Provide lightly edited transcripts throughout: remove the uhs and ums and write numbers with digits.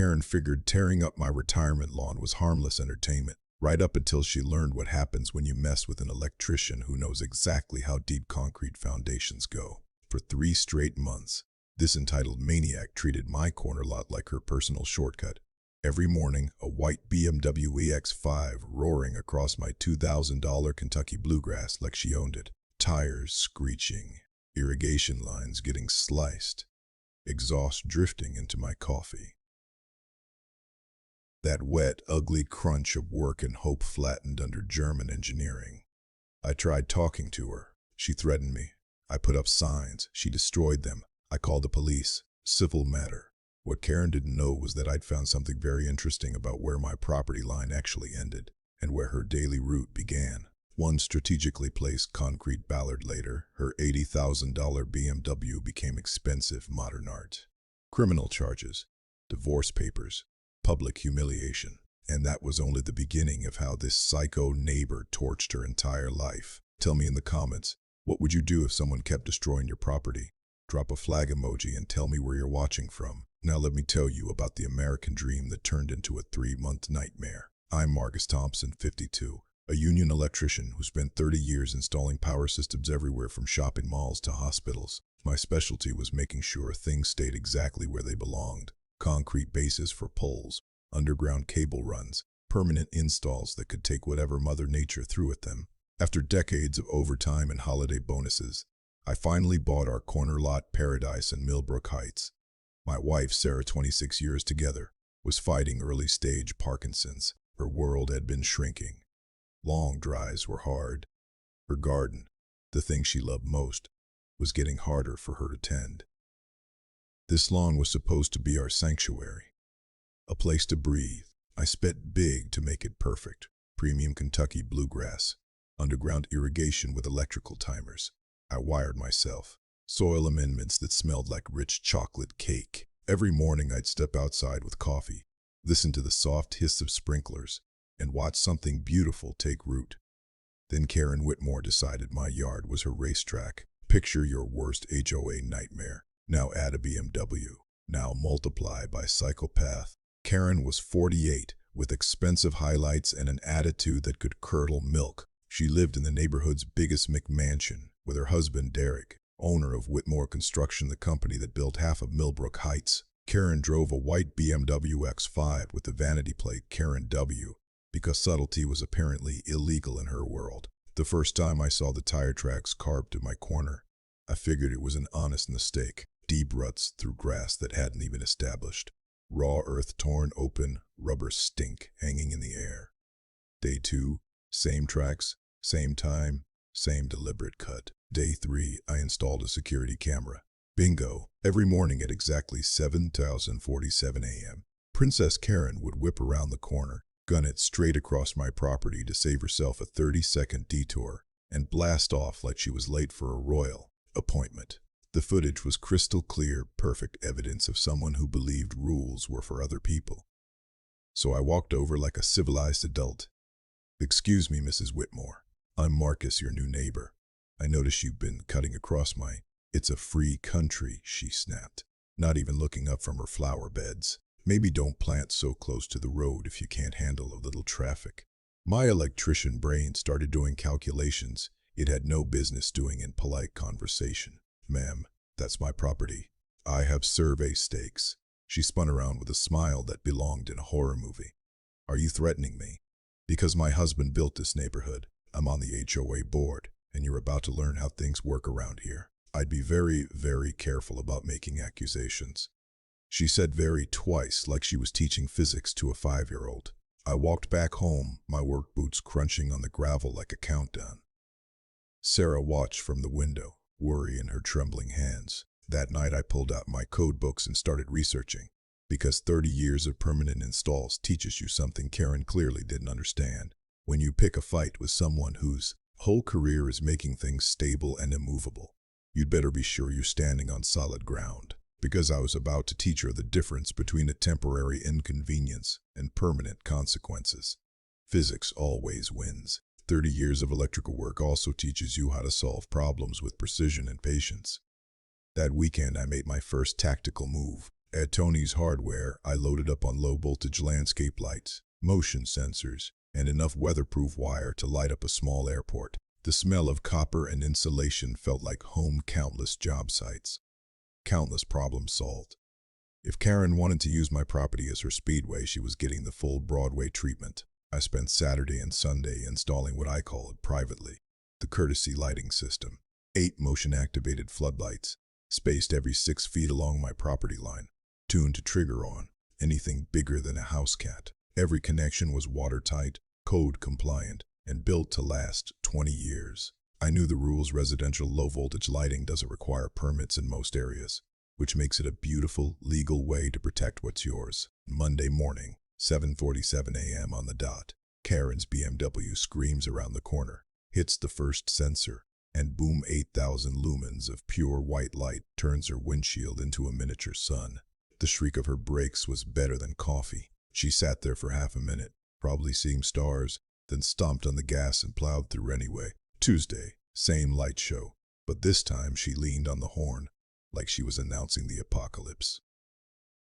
Karen figured tearing up my retirement lawn was harmless entertainment, right up until she learned what happens when you mess with an electrician who knows exactly how deep concrete foundations go. For 3 straight months, this entitled maniac treated my corner lot like her personal shortcut. Every morning, a white BMW EX5 roaring across my $2,000 Kentucky bluegrass like she owned it. Tires screeching, irrigation lines getting sliced, exhaust drifting into my coffee. That wet, ugly crunch of work and hope flattened under German engineering. I tried talking to her. She threatened me. I put up signs. She destroyed them. I called the police. Civil matter. What Karen didn't know was that I'd found something very interesting about where my property line actually ended and where her daily route began. One strategically placed concrete ballard later, her $80,000 BMW became expensive modern art. Criminal charges, divorce papers, public humiliation. And that was only the beginning of how this psycho neighbor torched her entire life. Tell me in the comments, what would you do if someone kept destroying your property? Drop a flag emoji and tell me where you're watching from. Now let me tell you about the American dream that turned into a 3-month nightmare. I'm Marcus Thompson, 52, a union electrician who spent 30 years installing power systems everywhere from shopping malls to hospitals. My specialty was making sure things stayed exactly where they belonged. Concrete bases for poles, underground cable runs, permanent installs that could take whatever Mother Nature threw at them. After decades of overtime and holiday bonuses, I finally bought our corner lot paradise in Millbrook Heights. My wife, Sarah, 26 years together, was fighting early-stage Parkinson's. Her world had been shrinking. Long drives were hard. Her garden, the thing she loved most, was getting harder for her to tend. This lawn was supposed to be our sanctuary, a place to breathe. I spent big to make it perfect. Premium Kentucky bluegrass, underground irrigation with electrical timers. I wired myself. Soil amendments that smelled like rich chocolate cake. Every morning I'd step outside with coffee, listen to the soft hiss of sprinklers, and watch something beautiful take root. Then Karen Whitmore decided my yard was her racetrack. Picture your worst HOA nightmare. Now add a BMW. Now multiply by psychopath. Karen was 48, with expensive highlights and an attitude that could curdle milk. She lived in the neighborhood's biggest McMansion with her husband Derek, owner of Whitmore Construction, the company that built half of Millbrook Heights. Karen drove a white BMW X5 with the vanity plate Karen W, because subtlety was apparently illegal in her world. The first time I saw the tire tracks carved to my corner, I figured it was an honest mistake. Deep ruts through grass that hadn't even established. Raw earth torn open, rubber stink hanging in the air. Day 2, same tracks, same time, same deliberate cut. Day 3, I installed a security camera. Bingo! Every morning at exactly 7:47 a.m., Princess Karen would whip around the corner, gun it straight across my property to save herself a 30-second detour, and blast off like she was late for a royal appointment. The footage was crystal clear, perfect evidence of someone who believed rules were for other people. So I walked over like a civilized adult. "Excuse me, Mrs. Whitmore. I'm Marcus, your new neighbor. I notice you've been cutting across my—" "It's a free country," she snapped, not even looking up from her flower beds. "Maybe don't plant so close to the road if you can't handle a little traffic." My electrician brain started doing calculations it had no business doing in polite conversation. "Ma'am, that's my property. I have survey stakes." She spun around with a smile that belonged in a horror movie. "Are you threatening me? Because my husband built this neighborhood. I'm on the HOA board, and you're about to learn how things work around here. I'd be very, very careful about making accusations." She said very twice, like she was teaching physics to a 5-year-old. I walked back home, my work boots crunching on the gravel like a countdown. Sarah watched from the window, worry in her trembling hands. That night I pulled out my code books and started researching, because 30 years of permanent installs teaches you something Karen clearly didn't understand. When you pick a fight with someone whose whole career is making things stable and immovable, you'd better be sure you're standing on solid ground. Because I was about to teach her the difference between a temporary inconvenience and permanent consequences. Physics always wins. 30 years of electrical work also teaches you how to solve problems with precision and patience. That weekend I made my first tactical move. At Tony's Hardware, I loaded up on low-voltage landscape lights, motion sensors, and enough weatherproof wire to light up a small airport. The smell of copper and insulation felt like home. Countless job sites. Countless problems solved. If Karen wanted to use my property as her speedway, she was getting the full Broadway treatment. I spent Saturday and Sunday installing what I call it privately, the courtesy lighting system. 8 motion-activated floodlights, spaced every 6 feet along my property line, tuned to trigger on anything bigger than a house cat. Every connection was watertight, code-compliant, and built to last 20 years. I knew the rules. Residential low-voltage lighting doesn't require permits in most areas, which makes it a beautiful, legal way to protect what's yours. Monday morning, 7:47 a.m. on the dot, Karen's BMW screams around the corner, hits the first sensor, and boom, 8,000 lumens of pure white light turns her windshield into a miniature sun. The shriek of her brakes was better than coffee. She sat there for half a minute, probably seeing stars, then stomped on the gas and plowed through anyway. Tuesday, same light show, but this time she leaned on the horn, like she was announcing the apocalypse.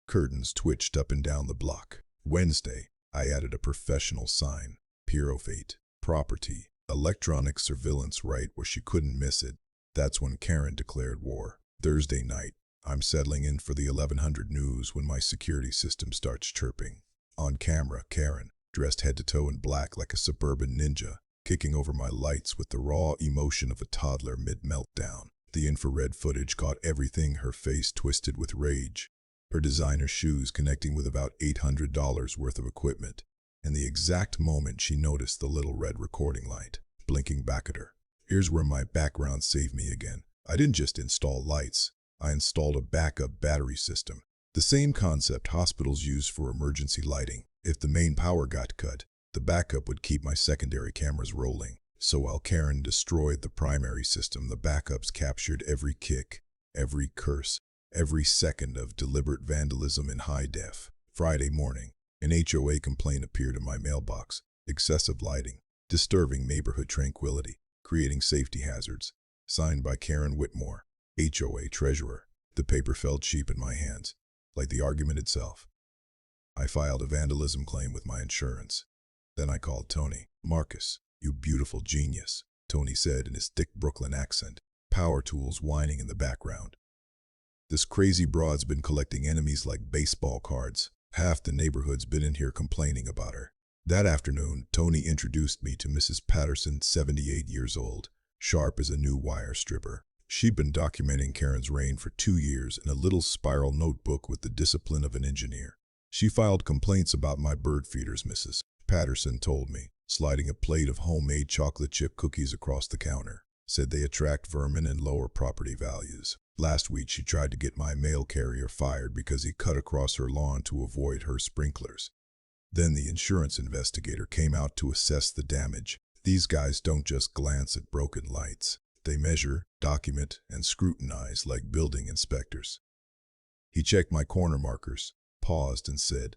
Curtains twitched up and down the block. Wednesday, I added a professional sign, Pyrofate, property, electronic surveillance, right where she couldn't miss it. That's when Karen declared war. Thursday night, I'm settling in for the 1100 news when my security system starts chirping. On camera, Karen, dressed head to toe in black like a suburban ninja, kicking over my lights with the raw emotion of a toddler mid-meltdown. The infrared footage caught everything: her face twisted with rage, her designer shoes connecting with about $800 worth of equipment, and the exact moment she noticed the little red recording light blinking back at her. Here's where my background saved me again. I didn't just install lights, I installed a backup battery system. The same concept hospitals use for emergency lighting. If the main power got cut, the backup would keep my secondary cameras rolling. So while Karen destroyed the primary system, the backups captured every kick, every curse, every second of deliberate vandalism in high def. Friday morning, an HOA complaint appeared in my mailbox. Excessive lighting, disturbing neighborhood tranquility, creating safety hazards. Signed by Karen Whitmore, HOA treasurer. The paper fell cheap in my hands, like the argument itself. I filed a vandalism claim with my insurance. Then I called Tony. "Marcus, you beautiful genius," Tony said in his thick Brooklyn accent, power tools whining in the background. "This crazy broad's been collecting enemies like baseball cards. Half the neighborhood's been in here complaining about her." That afternoon, Tony introduced me to Mrs. Patterson, 78 years old, sharp as a new wire stripper. She'd been documenting Karen's reign for 2 years in a little spiral notebook with the discipline of an engineer. "She filed complaints about my bird feeders," Mrs. Patterson told me, sliding a plate of homemade chocolate chip cookies across the counter. "Said they attract vermin and lower property values. Last week she tried to get my mail carrier fired because he cut across her lawn to avoid her sprinklers. Then the insurance investigator came out to assess the damage. These guys don't just glance at broken lights. They measure, document, and scrutinize like building inspectors." He checked my corner markers, paused, and said,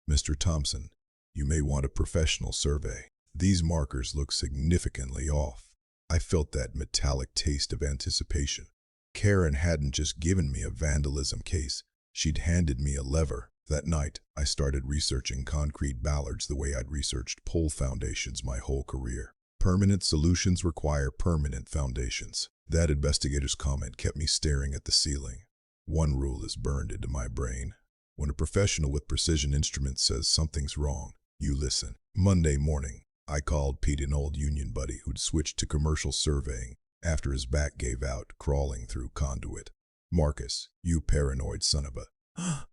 "Mr. Thompson, you may want a professional survey. These markers look significantly off." I felt that metallic taste of anticipation. Karen hadn't just given me a vandalism case, she'd handed me a lever. That night, I started researching concrete ballards the way I'd researched pole foundations my whole career. Permanent solutions require permanent foundations. That investigator's comment kept me staring at the ceiling. One rule is burned into my brain. When a professional with precision instruments says something's wrong, you listen. Monday morning, I called Pete, an old union buddy who'd switched to commercial surveying after his back gave out crawling through conduit. "Marcus, you paranoid son of a..."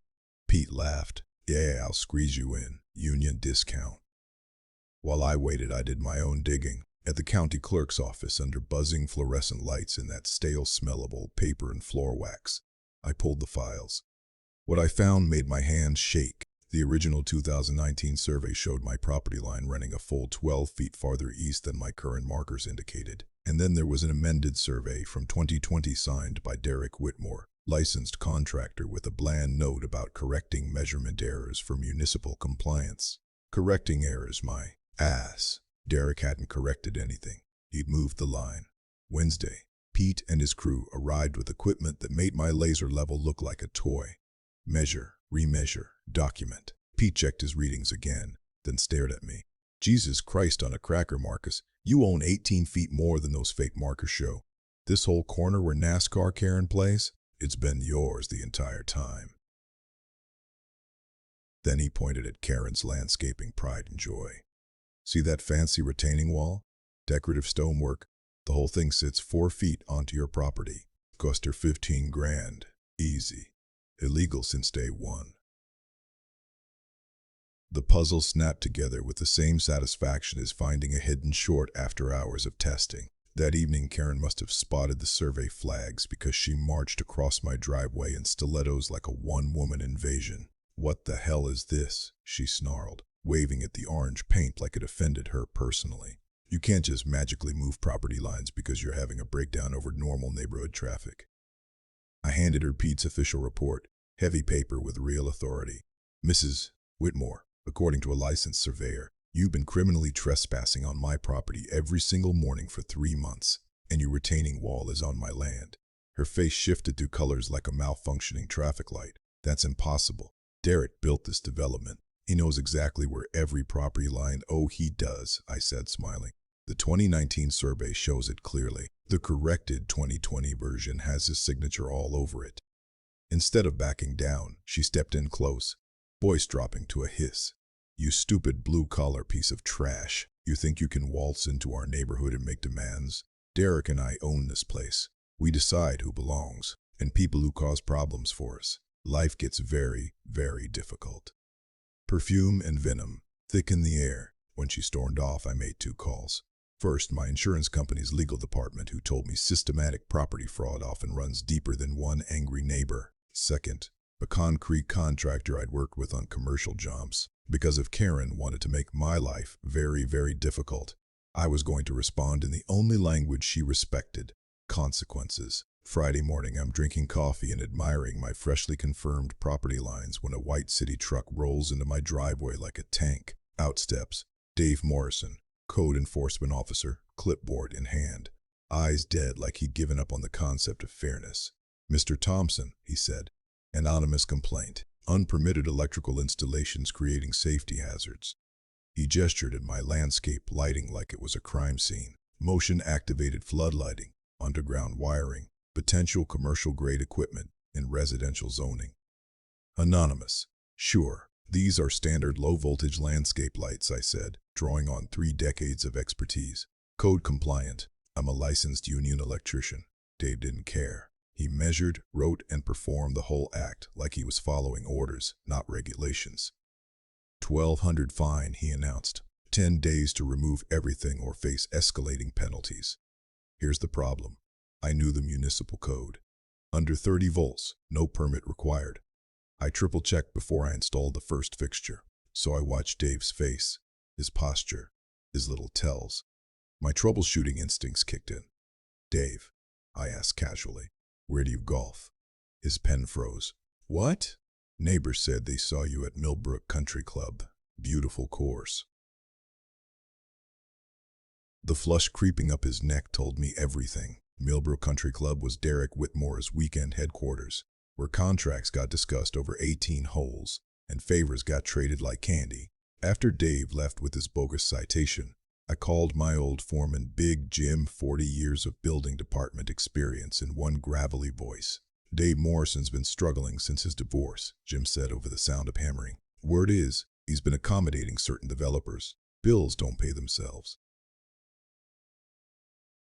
Pete laughed. "Yeah, I'll squeeze you in. Union discount." While I waited, I did my own digging. At the county clerk's office, under buzzing fluorescent lights and that stale smell of old paper and floor wax, I pulled the files. What I found made my hands shake. The original 2019 survey showed my property line running a full 12 feet farther east than my current markers indicated. And then there was an amended survey from 2020 signed by Derek Whitmore, licensed contractor, with a bland note about correcting measurement errors for municipal compliance. Correcting errors, my ass. Derek hadn't corrected anything. He'd moved the line. Wednesday, Pete and his crew arrived with equipment that made my laser level look like a toy. Measure, remeasure, document. Pete checked his readings again, then stared at me. Jesus Christ on a cracker, Marcus. You own 18 feet more than those fake markers show. This whole corner where NASCAR Karen plays, it's been yours the entire time. Then he pointed at Karen's landscaping pride and joy. See that fancy retaining wall? Decorative stonework. The whole thing sits 4 feet onto your property. Cost her 15 grand. Easy. Illegal since day one. The puzzle snapped together with the same satisfaction as finding a hidden short after hours of testing. That evening, Karen must have spotted the survey flags because she marched across my driveway in stilettos like a one-woman invasion. What the hell is this? She snarled, waving at the orange paint like it offended her personally. You can't just magically move property lines because you're having a breakdown over normal neighborhood traffic. I handed her Pete's official report, heavy paper with real authority. Mrs. Whitmore, according to a licensed surveyor, you've been criminally trespassing on my property every single morning for 3 months, and your retaining wall is on my land. Her face shifted to colors like a malfunctioning traffic light. That's impossible. Derek built this development. He knows exactly where every property line. Oh, he does, I said, smiling. The 2019 survey shows it clearly. The corrected 2020 version has his signature all over it. Instead of backing down, she stepped in close, voice dropping to a hiss. You stupid blue-collar piece of trash. You think you can waltz into our neighborhood and make demands? Derek and I own this place. We decide who belongs, and people who cause problems for us. Life gets very, very difficult. Perfume and venom thick in the air. When she stormed off, I made 2 calls. First, my insurance company's legal department, who told me systematic property fraud often runs deeper than one angry neighbor. Second, a concrete contractor I'd worked with on commercial jobs. Because if Karen wanted to make my life very, very difficult, I was going to respond in the only language she respected: consequences. Friday morning, I'm drinking coffee and admiring my freshly confirmed property lines when a white city truck rolls into my driveway like a tank. Out steps Dave Morrison, code enforcement officer, clipboard in hand, eyes dead like he'd given up on the concept of fairness. Mr. Thompson, he said, anonymous complaint, unpermitted electrical installations creating safety hazards. He gestured at my landscape lighting like it was a crime scene. Motion-activated floodlighting, underground wiring, potential commercial-grade equipment in residential zoning. Anonymous. Sure, these are standard low-voltage landscape lights, I said, drawing on 3 decades of expertise. Code compliant. I'm a licensed union electrician. Dave didn't care. He measured, wrote, and performed the whole act like he was following orders, not regulations. $1,200 fine, he announced. 10 days to remove everything or face escalating penalties. Here's the problem. I knew the municipal code. Under 30 volts, no permit required. I triple-checked before I installed the first fixture, so I watched Dave's face, his posture, his little tells. My troubleshooting instincts kicked in. Dave, I asked casually, where do you golf? His pen froze. What? Neighbors said they saw you at Millbrook Country Club. Beautiful course. The flush creeping up his neck told me everything. Millbrook Country Club was Derek Whitmore's weekend headquarters, where contracts got discussed over 18 holes and favors got traded like candy. After Dave left with his bogus citation, I called my old foreman, Big Jim, 40 years of building department experience, in one gravelly voice. Dave Morrison's been struggling since his divorce, Jim said over the sound of hammering. Word is, he's been accommodating certain developers. Bills don't pay themselves.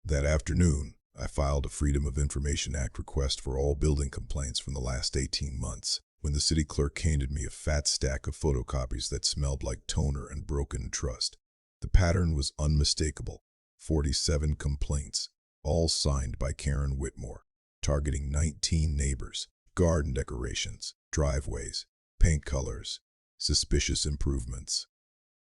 That afternoon, I filed a Freedom of Information Act request for all building complaints from the last 18 months, when the city clerk handed me a fat stack of photocopies that smelled like toner and broken trust. The pattern was unmistakable. 47 complaints, all signed by Karen Whitmore, targeting 19 neighbors, garden decorations, driveways, paint colors, suspicious improvements.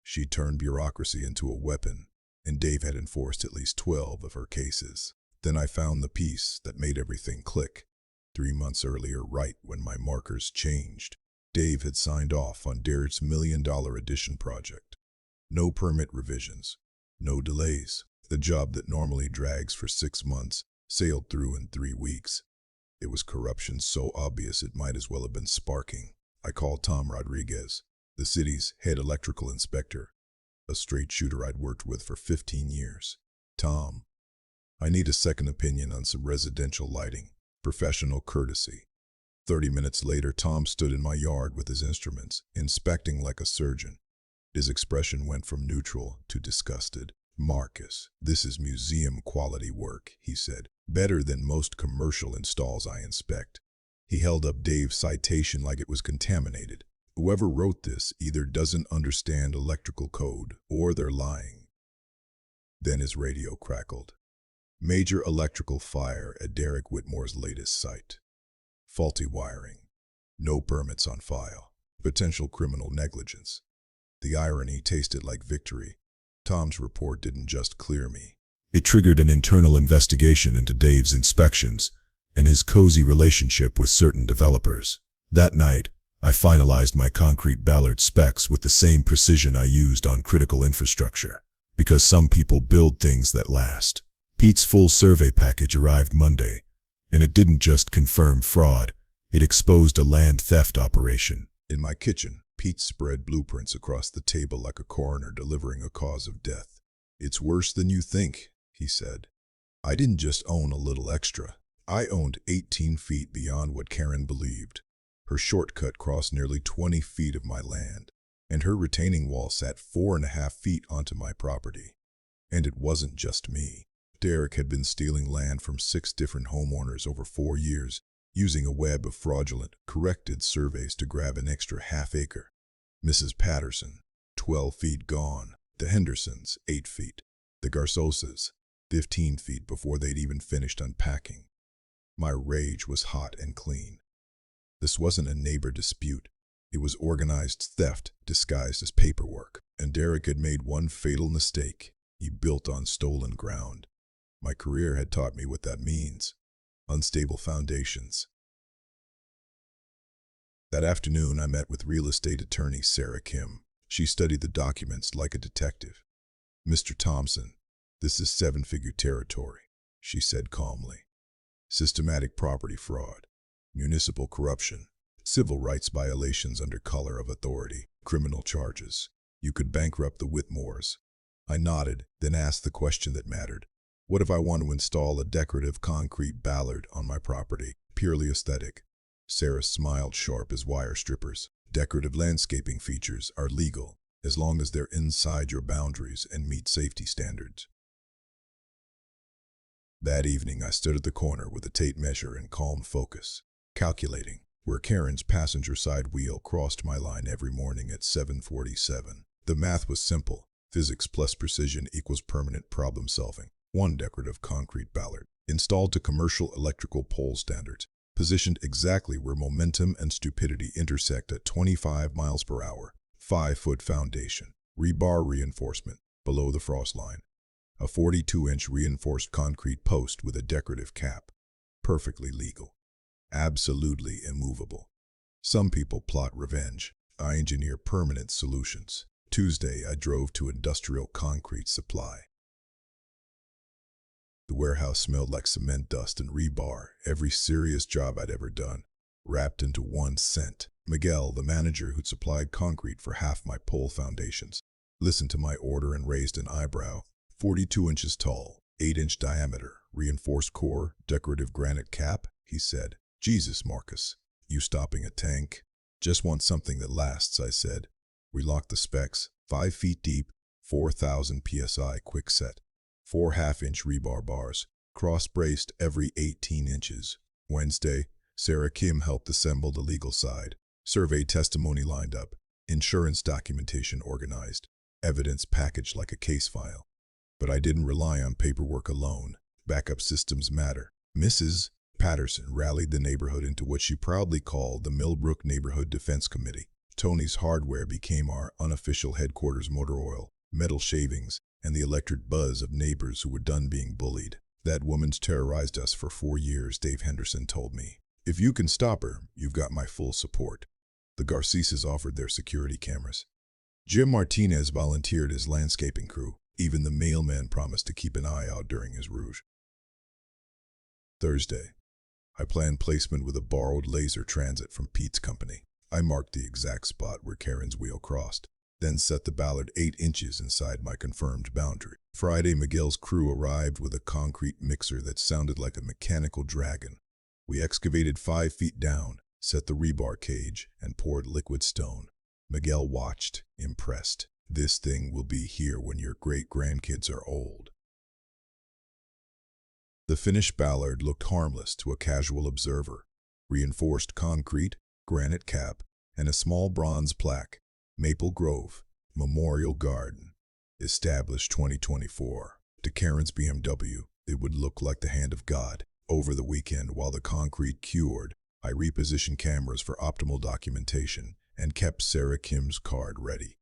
She turned bureaucracy into a weapon, and Dave had enforced at least 12 of her cases. Then I found the piece that made everything click. 3 months earlier, right when my markers changed, Dave had signed off on Derek's $1 million addition project. No permit revisions, no delays. The job that normally drags for 6 months sailed through in 3 weeks. It was corruption so obvious it might as well have been sparking. I called Tom Rodriguez, the city's head electrical inspector, a straight shooter I'd worked with for 15 years. Tom, I need a second opinion on some residential lighting. Professional courtesy. 30 minutes later, Tom stood in my yard with his instruments, inspecting like a surgeon. His expression went from neutral to disgusted. "Marcus, this is museum-quality work," he said. "Better than most commercial installs I inspect." He held up Dave's citation like it was contaminated. "Whoever wrote this either doesn't understand electrical code or they're lying." Then his radio crackled. Major electrical fire at Derek Whitmore's latest site. Faulty wiring. No permits on file. Potential criminal negligence. The irony tasted like victory. Tom's report didn't just clear me. It triggered an internal investigation into Dave's inspections and his cozy relationship with certain developers. That night, I finalized my concrete Ballard specs with the same precision I used on critical infrastructure. Because some people build things that last. Pete's full survey package arrived Monday, and it didn't just confirm fraud, it exposed a land theft operation. In my kitchen, Pete spread blueprints across the table like a coroner delivering a cause of death. "It's worse than you think," he said. "I didn't just own a little extra. I owned 18 feet beyond what Karen believed. Her shortcut crossed nearly 20 feet of my land, and her retaining wall sat 4.5 feet onto my property. And it wasn't just me. Derek had been stealing land from 6 different homeowners over 4 years, using a web of fraudulent, corrected surveys to grab an extra half acre. Mrs. Patterson, 12 feet gone. The Hendersons, 8 feet. The Garcoses, 15 feet before they'd even finished unpacking. My rage was hot and clean. This wasn't a neighbor dispute. It was organized theft disguised as paperwork. And Derek had made one fatal mistake. He built on stolen ground. My career had taught me what that means. Unstable foundations. That afternoon, I met with real estate attorney Sarah Kim. She studied the documents like a detective. "Mr. Thompson, this is 7-figure territory," she said calmly. "Systematic property fraud, municipal corruption, civil rights violations under color of authority, criminal charges. You could bankrupt the Whitmores." I nodded, then asked the question that mattered. "What if I want to install a decorative concrete Ballard on my property? Purely aesthetic." Sarah smiled sharp as wire strippers. "Decorative landscaping features are legal, as long as they're inside your boundaries and meet safety standards." That evening, I stood at the corner with a tape measure and calm focus, calculating where Karen's passenger side wheel crossed my line every morning at 7:47. The math was simple. Physics plus precision equals permanent problem solving. One decorative concrete Ballard, installed to commercial electrical pole standards, positioned exactly where momentum and stupidity intersect at 25 miles per hour. 5-foot foundation, rebar reinforcement below the frost line. A 42-inch reinforced concrete post with a decorative cap. Perfectly legal. Absolutely immovable. Some people plot revenge. I engineer permanent solutions. Tuesday, I drove to Industrial Concrete Supply. The warehouse smelled like cement dust and rebar, every serious job I'd ever done, wrapped into one scent. Miguel, the manager who'd supplied concrete for half my pole foundations, listened to my order and raised an eyebrow. 42 inches tall, 8-inch diameter, reinforced core, decorative granite cap, he said. "Jesus, Marcus, you stopping a tank?" "Just want something that lasts," I said. We locked the specs, 5 feet deep, 4,000 psi quick set. 4 half-inch rebar bars, cross-braced every 18 inches. Wednesday, Sarah Kim helped assemble the legal side. Survey testimony lined up, insurance documentation organized, evidence packaged like a case file. But I didn't rely on paperwork alone. Backup systems matter. Mrs. Patterson rallied the neighborhood into what she proudly called the Millbrook Neighborhood Defense Committee. Tony's Hardware became our unofficial headquarters. Motor oil, metal shavings, and the electric buzz of neighbors who were done being bullied. "That woman's terrorized us for 4 years, Dave Henderson told me. If you can stop her, you've got my full support." The Garceses offered their security cameras. Jim Martinez volunteered his landscaping crew. Even the mailman promised to keep an eye out during his route. Thursday. I planned placement with a borrowed laser transit from Pete's company. I marked the exact spot where Karen's wheel crossed, then set the ballard 8 inches inside my confirmed boundary. Friday, Miguel's crew arrived with a concrete mixer that sounded like a mechanical dragon. We excavated 5 feet down, set the rebar cage, and poured liquid stone. Miguel watched, impressed. This thing will be here when your great-grandkids are old. The finished ballard looked harmless to a casual observer. Reinforced concrete, granite cap, and a small bronze plaque. Maple Grove, Memorial Garden. Established 2024. To Karen's BMW, it would look like the hand of God. Over the weekend, while the concrete cured, I repositioned cameras for optimal documentation and kept Sarah Kim's card ready.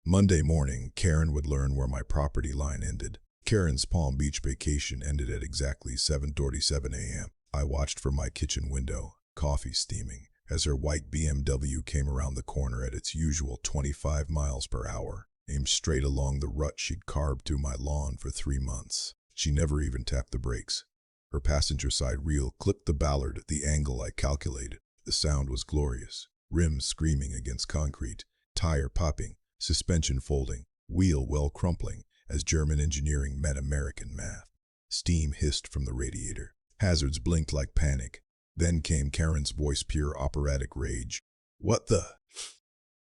Monday morning, Karen would learn where my property line ended. Karen's Palm Beach vacation ended at exactly 7:37 a.m. I watched from my kitchen window, coffee steaming, as her white BMW came around the corner at its usual 25 miles per hour, aimed straight along the rut she'd carved through my lawn for 3 months. She never even tapped the brakes. Her passenger side wheel clipped the ballard at the angle I calculated. The sound was glorious. Rims screaming against concrete, tire popping, suspension folding, wheel well crumpling, as German engineering met American math. Steam hissed from the radiator. Hazards blinked like panic. Then came Karen's voice, pure operatic rage. "What the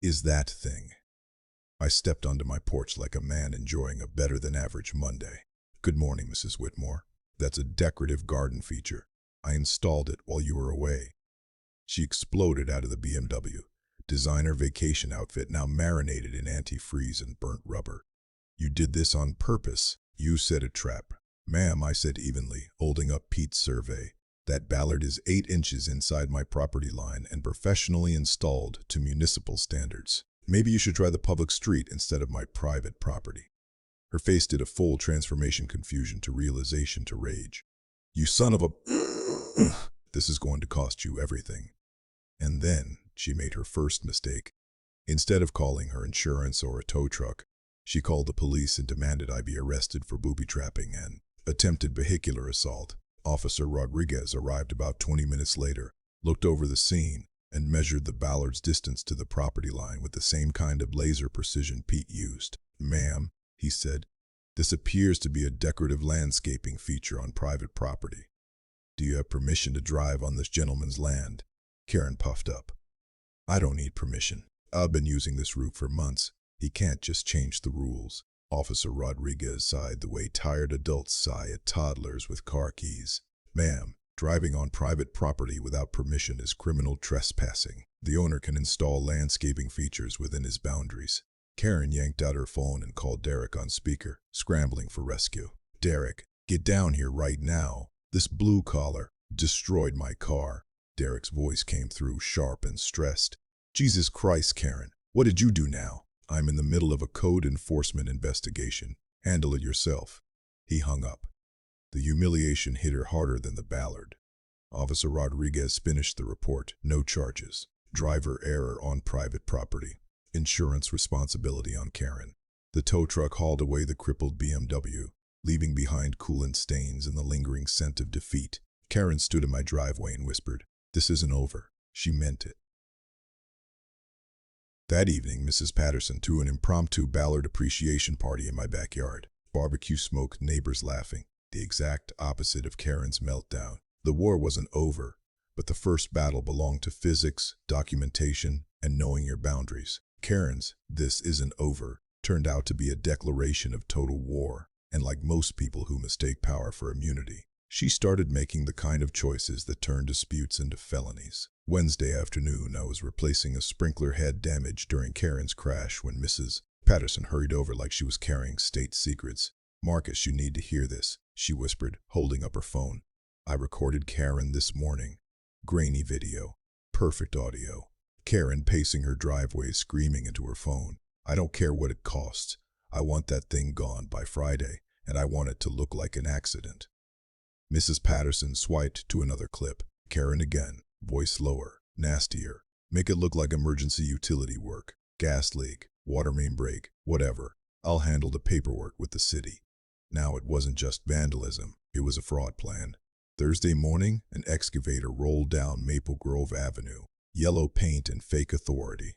is that thing?" I stepped onto my porch like a man enjoying a better-than-average Monday. "Good morning, Mrs. Whitmore. That's a decorative garden feature. I installed it while you were away." She exploded out of the BMW. Designer vacation outfit now marinated in antifreeze and burnt rubber. "You did this on purpose. You set a trap." "Ma'am," I said evenly, holding up Pete's survey. "That ballard is 8 inches inside my property line and professionally installed to municipal standards. Maybe you should try the public street instead of my private property." Her face did a full transformation, confusion to realization to rage. "You son of a this is going to cost you everything." And then she made her first mistake. Instead of calling her insurance or a tow truck, she called the police and demanded I be arrested for booby-trapping and attempted vehicular assault. Officer Rodriguez arrived about 20 minutes later, looked over the scene, and measured the ballard's distance to the property line with the same kind of laser precision Pete used. "Ma'am," he said, "this appears to be a decorative landscaping feature on private property. Do you have permission to drive on this gentleman's land?" Karen puffed up. "I don't need permission. I've been using this route for months. He can't just change the rules." Officer Rodriguez sighed the way tired adults sigh at toddlers with car keys. "Ma'am, driving on private property without permission is criminal trespassing. The owner can install landscaping features within his boundaries." Karen yanked out her phone and called Derek on speaker, scrambling for rescue. "Derek, get down here right now. This blue collar destroyed my car." Derek's voice came through, sharp and stressed. "Jesus Christ, Karen, what did you do now?" "I'm in the middle of a code enforcement investigation. Handle it yourself." He hung up. The humiliation hit her harder than the ballard. Officer Rodriguez finished the report. "No charges. Driver error on private property. Insurance responsibility on Karen." The tow truck hauled away the crippled BMW, leaving behind coolant stains and the lingering scent of defeat. Karen stood in my driveway and whispered, "This isn't over." She meant it. That evening, Mrs. Patterson threw an impromptu ballard appreciation party in my backyard. Barbecue smoke, neighbors laughing, the exact opposite of Karen's meltdown. The war wasn't over, but the first battle belonged to physics, documentation, and knowing your boundaries. Karen's "this isn't over" turned out to be a declaration of total war, and like most people who mistake power for immunity, she started making the kind of choices that turn disputes into felonies. Wednesday afternoon, I was replacing a sprinkler head damaged during Karen's crash when Mrs. Patterson hurried over like she was carrying state secrets. "Marcus, you need to hear this," she whispered, holding up her phone. "I recorded Karen this morning. Grainy video. Perfect audio. Karen pacing her driveway, screaming into her phone. I don't care what it costs. I want that thing gone by Friday, and I want it to look like an accident." Mrs. Patterson swiped to another clip. Karen again, voice lower, nastier. "Make it look like emergency utility work. Gas leak, water main break, whatever. I'll handle the paperwork with the city." Now it wasn't just vandalism, it was a fraud plan. Thursday morning, an excavator rolled down Maple Grove Avenue, yellow paint and fake authority.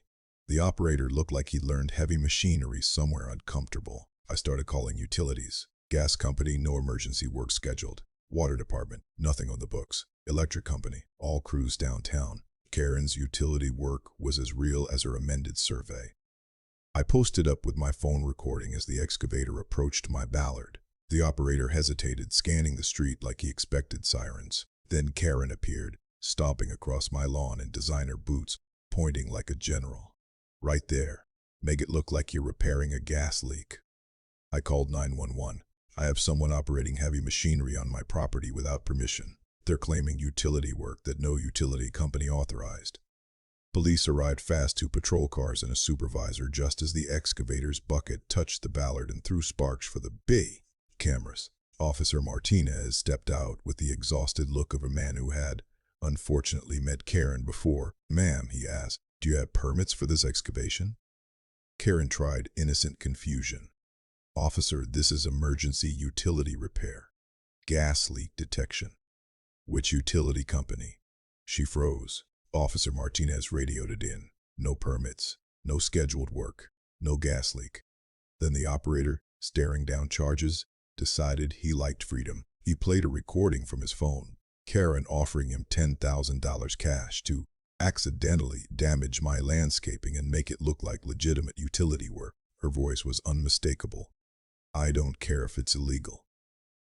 The operator looked like he learned heavy machinery somewhere uncomfortable. I started calling utilities. Gas company, no emergency work scheduled. Water department, nothing on the books. Electric company, all crews downtown. Karen's utility work was as real as her amended survey. I posted up with my phone recording as the excavator approached my Ballard. The operator hesitated, scanning the street like he expected sirens. Then Karen appeared, stomping across my lawn in designer boots, pointing like a general. Right there. Make it look like you're repairing a gas leak. I called 911. I have someone operating heavy machinery on my property without permission. They're claiming utility work that no utility company authorized. Police arrived fast, 2 patrol cars and a supervisor, just as the excavator's bucket touched the Ballard and threw sparks for the B. Cameras. Officer Martinez stepped out with the exhausted look of a man who had, unfortunately, met Karen before. "Ma'am," he asked, "do you have permits for this excavation?" Karen tried innocent confusion. "Officer, this is emergency utility repair. Gas leak detection." "Which utility company?" She froze. Officer Martinez radioed it in. "No permits, no scheduled work, no gas leak." Then the operator, staring down charges, decided he liked freedom. He played a recording from his phone. Karen offering him $10,000 cash to accidentally damage my landscaping and make it look like legitimate utility work. Her voice was unmistakable. "I don't care if it's illegal.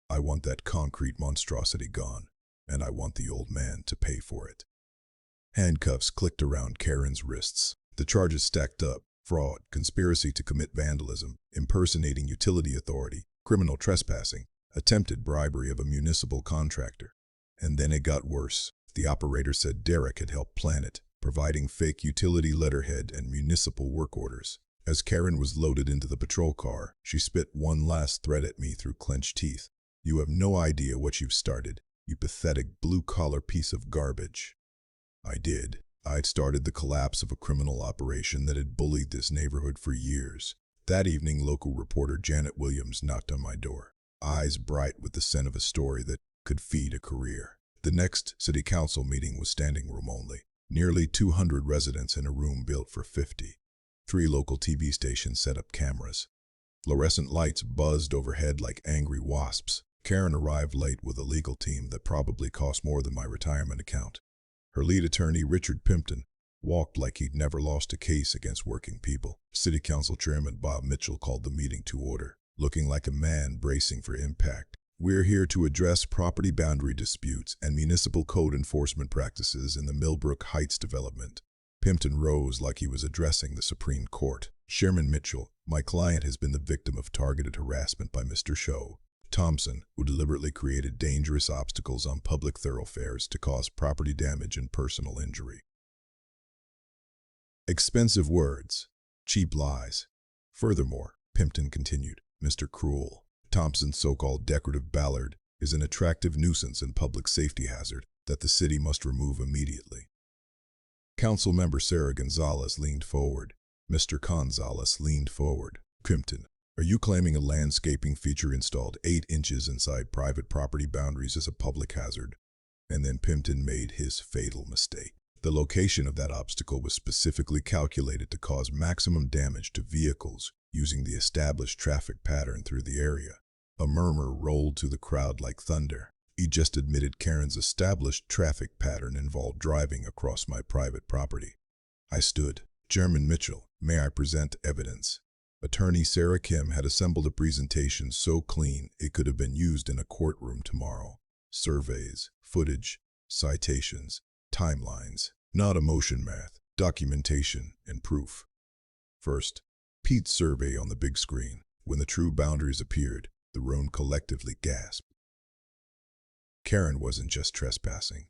I want that concrete monstrosity gone, and I want the old man to pay for it." Handcuffs clicked around Karen's wrists. The charges stacked up: fraud, conspiracy to commit vandalism, impersonating utility authority, criminal trespassing, attempted bribery of a municipal contractor. And then it got worse. The operator said Derek had helped plan it, providing fake utility letterhead and municipal work orders. As Karen was loaded into the patrol car, she spit one last threat at me through clenched teeth. "You have no idea what you've started, you pathetic blue-collar piece of garbage." I did. I'd started the collapse of a criminal operation that had bullied this neighborhood for years. That evening, local reporter Janet Williams knocked on my door, eyes bright with the scent of a story that could feed a career. The next city council meeting was standing room only. Nearly 200 residents in a room built for 50. 3 local TV stations set up cameras. Fluorescent lights buzzed overhead like angry wasps. Karen arrived late with a legal team that probably cost more than my retirement account. Her lead attorney, Richard Pimpton, walked like he'd never lost a case against working people. City Council Chairman Bob Mitchell called the meeting to order, looking like a man bracing for impact. "We're here to address property boundary disputes and municipal code enforcement practices in the Millbrook Heights development." Pimpton rose like he was addressing the Supreme Court. "Chairman Mitchell, my client has been the victim of targeted harassment by Mr. Shaw Thompson, who deliberately created dangerous obstacles on public thoroughfares to cause property damage and personal injury. Expensive words, cheap lies. Furthermore," Pimpton continued, "Mr. Cruel, Thompson's so-called decorative Ballard is an attractive nuisance and public safety hazard that the city must remove immediately." Councilmember Sarah Gonzalez leaned forward. Mr. Gonzalez leaned forward. "Pimpton, are you claiming a landscaping feature installed 8 inches inside private property boundaries is a public hazard?" And then Pimpton made his fatal mistake. The location of that obstacle was specifically calculated to cause maximum damage to vehicles using the established traffic pattern through the area. A murmur rolled through the crowd like thunder. He just admitted Karen's established traffic pattern involved driving across my private property. I stood. "Chairman Mitchell, may I present evidence?" Attorney Sarah Kim had assembled a presentation so clean it could have been used in a courtroom tomorrow. Surveys, footage, citations, timelines, not emotion math, documentation, and proof. First, Pete's survey on the big screen. When the true boundaries appeared, the room collectively gasped. Karen wasn't just trespassing.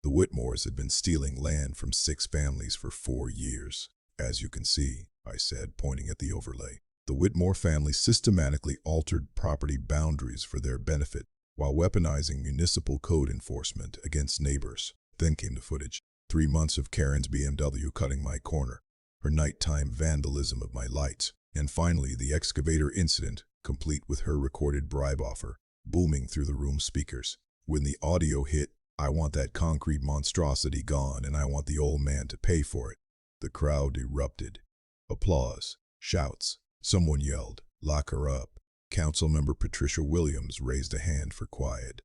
The Whitmores had been stealing land from 6 families for 4 years. "As you can see," I said, pointing at the overlay, "the Whitmore family systematically altered property boundaries for their benefit while weaponizing municipal code enforcement against neighbors." Then came the footage. 3 months of Karen's BMW cutting my corner, her nighttime vandalism of my lights, and finally the excavator incident, complete with her recorded bribe offer, booming through the room speakers. When the audio hit, "I want that concrete monstrosity gone and I want the old man to pay for it," the crowd erupted. Applause, shouts. Someone yelled, "Lock her up." Councilmember Patricia Williams raised a hand for quiet.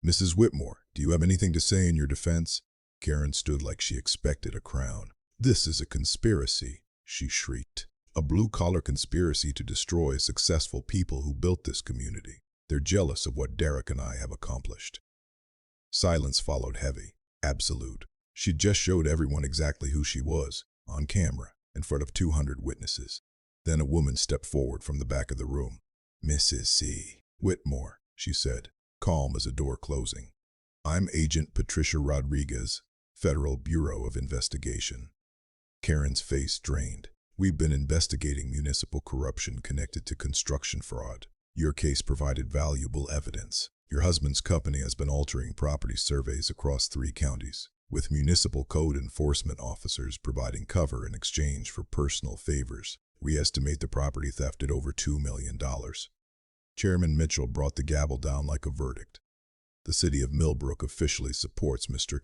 "Mrs. Whitmore, do you have anything to say in your defense?" Karen stood like she expected a crown. "This is a conspiracy," she shrieked. "A blue-collar conspiracy to destroy successful people who built this community. They're jealous of what Derek and I have accomplished." Silence followed, heavy, absolute. She just showed everyone exactly who she was, on camera, in front of 200 witnesses. Then a woman stepped forward from the back of the room. "Mrs. C. Whitmore," she said, calm as a door closing. "I'm Agent Patricia Rodriguez, Federal Bureau of Investigation." Karen's face drained. "We've been investigating municipal corruption connected to construction fraud. Your case provided valuable evidence. Your husband's company has been altering property surveys across 3 counties, with municipal code enforcement officers providing cover in exchange for personal favors. We estimate the property theft at over $2 million. Chairman Mitchell brought the gavel down like a verdict. "The city of Millbrook officially supports Mr.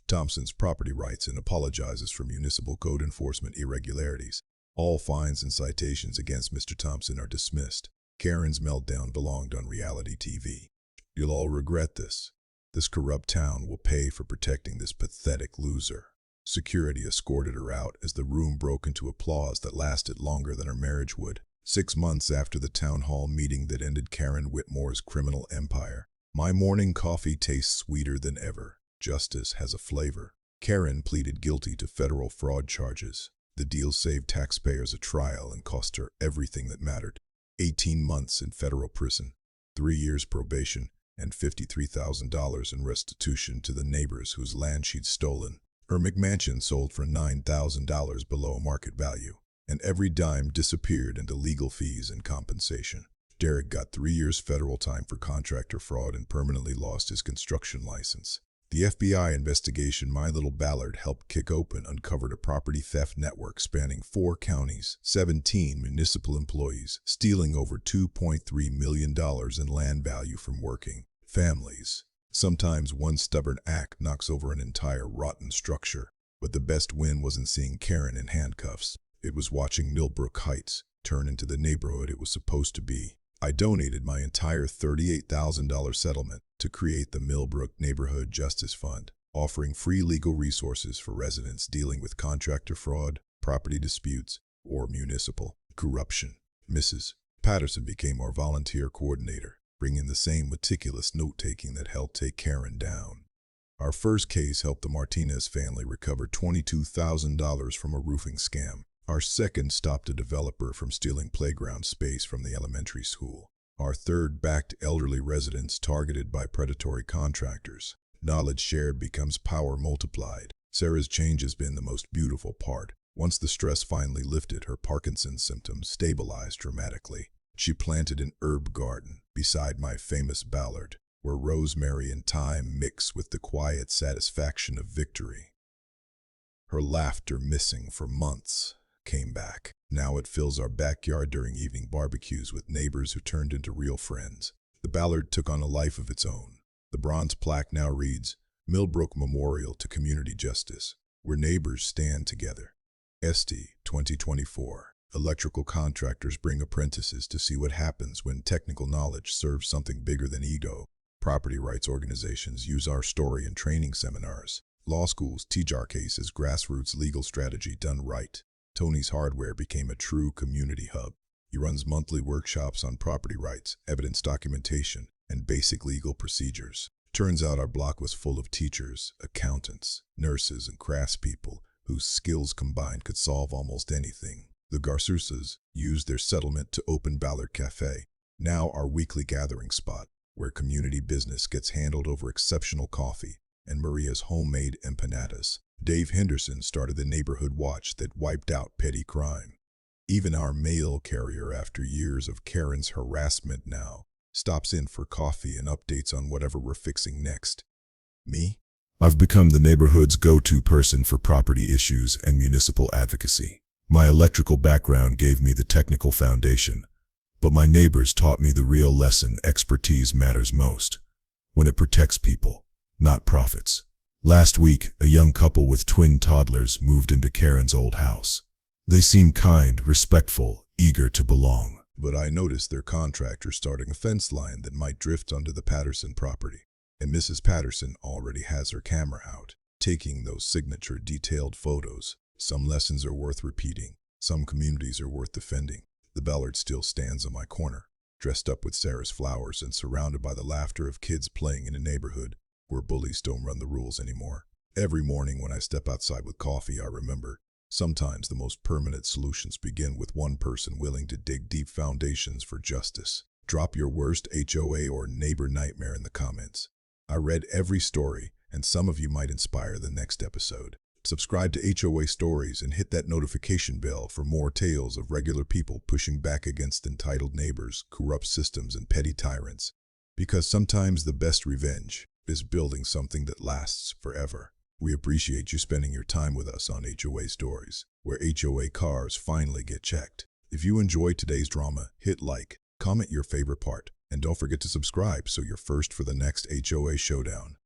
Thompson's property rights and apologizes for municipal code enforcement irregularities. All fines and citations against Mr. Thompson are dismissed." Karen's meltdown belonged on reality TV. "You'll all regret this. This corrupt town will pay for protecting this pathetic loser." Security escorted her out as the room broke into applause that lasted longer than her marriage would. 6 months after the town hall meeting that ended Karen Whitmore's criminal empire, "My morning coffee tastes sweeter than ever. Justice has a flavor." Karen pleaded guilty to federal fraud charges. The deal saved taxpayers a trial and cost her everything that mattered. 18 months in federal prison, 3 years probation, and $53,000 in restitution to the neighbors whose land she'd stolen. Her McMansion sold for $9,000 below market value, and every dime disappeared into legal fees and compensation. Derek got 3 years federal time for contractor fraud and permanently lost his construction license. The FBI investigation My Little Ballard helped kick open uncovered a property theft network spanning 4 counties, 17 municipal employees, stealing over $2.3 million in land value from working families. Sometimes one stubborn act knocks over an entire rotten structure, but the best win wasn't seeing Karen in handcuffs. It was watching Millbrook Heights turn into the neighborhood it was supposed to be. I donated my entire $38,000 settlement to create the Millbrook Neighborhood Justice Fund, offering free legal resources for residents dealing with contractor fraud, property disputes, or municipal corruption. Mrs. Patterson became our volunteer coordinator, bringing the same meticulous note-taking that helped take Karen down. Our first case helped the Martinez family recover $22,000 from a roofing scam. Our second stopped a developer from stealing playground space from the elementary school. Our third backed elderly residents targeted by predatory contractors. Knowledge shared becomes power multiplied. Sarah's change has been the most beautiful part. Once the stress finally lifted, her Parkinson's symptoms stabilized dramatically. She planted an herb garden beside my famous Ballard, where rosemary and thyme mix with the quiet satisfaction of victory. Her laughter, missing for months, came back. Now it fills our backyard during evening barbecues with neighbors who turned into real friends. The Ballard took on a life of its own. The bronze plaque now reads, "Millbrook Memorial to Community Justice, where neighbors stand together." ST 2024. Electrical contractors bring apprentices to see what happens when technical knowledge serves something bigger than ego. Property rights organizations use our story in training seminars. Law schools teach our case as grassroots legal strategy done right. Tony's Hardware became a true community hub. He runs monthly workshops on property rights, evidence documentation, and basic legal procedures. Turns out our block was full of teachers, accountants, nurses, and craftspeople whose skills combined could solve almost anything. The Garsusas used their settlement to open Ballard Cafe, now our weekly gathering spot, where community business gets handled over exceptional coffee and Maria's homemade empanadas. Dave Henderson started the neighborhood watch that wiped out petty crime. Even our mail carrier, after years of Karen's harassment, now stops in for coffee and updates on whatever we're fixing next. Me? I've become the neighborhood's go-to person for property issues and municipal advocacy. My electrical background gave me the technical foundation, but my neighbors taught me the real lesson: expertise matters most. when it protects people, not profits. Last week, a young couple with twin toddlers moved into Karen's old house. They seemed kind, respectful, eager to belong. But I noticed their contractor starting a fence line that might drift onto the Patterson property. And Mrs. Patterson already has her camera out, taking those signature detailed photos. Some lessons are worth repeating. Some communities are worth defending. The Ballard still stands on my corner, dressed up with Sarah's flowers and surrounded by the laughter of kids playing in a neighborhood where bullies don't run the rules anymore. Every morning when I step outside with coffee, I remember, sometimes the most permanent solutions begin with one person willing to dig deep foundations for justice. Drop your worst HOA or neighbor nightmare in the comments. I read every story, and some of you might inspire the next episode. Subscribe to HOA Stories and hit that notification bell for more tales of regular people pushing back against entitled neighbors, corrupt systems, and petty tyrants. Because sometimes the best revenge is building something that lasts forever. We appreciate you spending your time with us on HOA Stories, where HOA cars finally get checked. If you enjoyed today's drama, hit like, comment your favorite part, and don't forget to subscribe so you're first for the next HOA showdown.